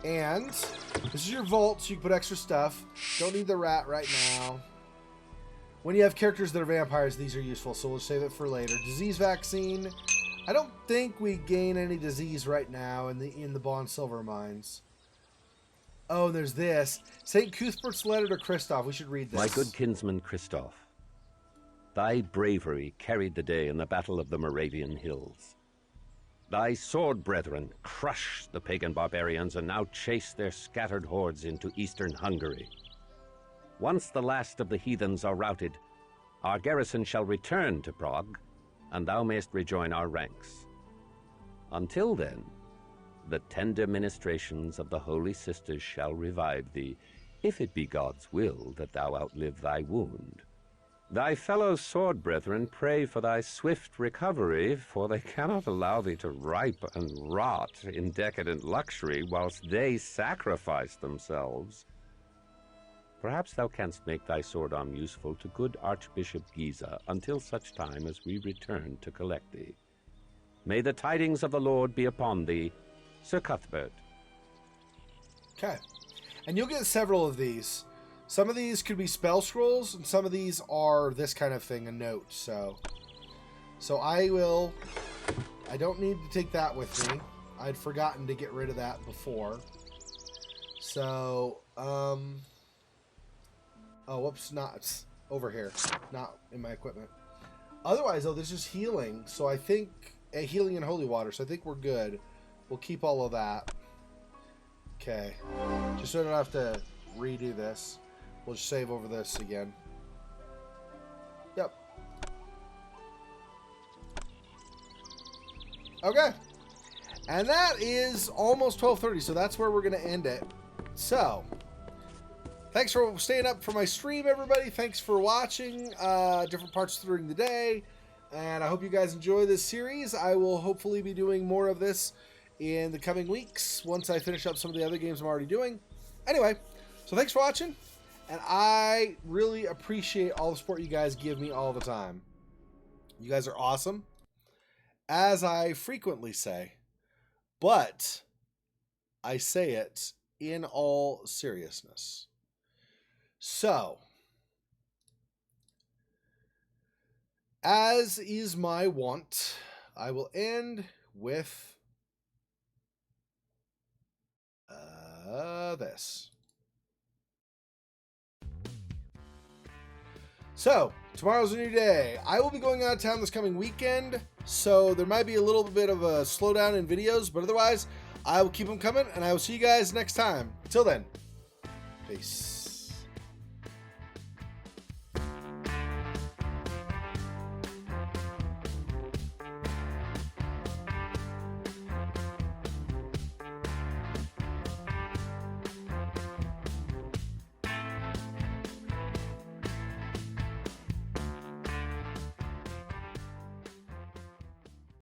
And this is your vault, so you can put extra stuff. Don't need the rat right now. When you have characters that are vampires, these are useful, so we'll save it for later. Disease vaccine. I don't think we gain any disease right now in the Bonn Silver Mines. Oh, there's this. St. Cuthbert's letter to Cristoff. We should read this. My good kinsman Cristoff, thy bravery carried the day in the Battle of the Moravian Hills. Thy sword brethren crushed the pagan barbarians and now chase their scattered hordes into eastern Hungary. Once the last of the heathens are routed, our garrison shall return to Prague, and thou mayst rejoin our ranks. Until then, the tender ministrations of the Holy Sisters shall revive thee, if it be God's will that thou outlive thy wound. Thy fellow sword brethren pray for thy swift recovery, for they cannot allow thee to ripe and rot in decadent luxury whilst they sacrifice themselves. Perhaps thou canst make thy sword arm useful to good Archbishop Giza until such time as we return to collect thee. May the tidings of the Lord be upon thee, Sir Cuthbert. Okay. And you'll get several of these. Some of these could be spell scrolls, and some of these are this kind of thing, a note. So I don't need to take that with me. I'd forgotten to get rid of that before. So, oh, whoops, it's over here, not in my equipment. Otherwise, though, this is healing. So I think, healing and holy water. So I think we're good. We'll keep all of that. Okay. Just so I don't have to redo this. We'll just save over this again. Yep. Okay. And that is almost 12:30, so that's where we're going to end it. So, thanks for staying up for my stream, everybody. Thanks for watching different parts during the day. And I hope you guys enjoy this series. I will hopefully be doing more of this in the coming weeks once I finish up some of the other games I'm already doing. Anyway, so thanks for watching, and I really appreciate all the support you guys give me all the time. You guys are awesome, as I frequently say, but I say it in all seriousness. So, as is my wont, I will end with this. So, tomorrow's a new day. I will be going out of town this coming weekend, so there might be a little bit of a slowdown in videos, but otherwise, I will keep them coming, and I will see you guys next time. Till then, peace.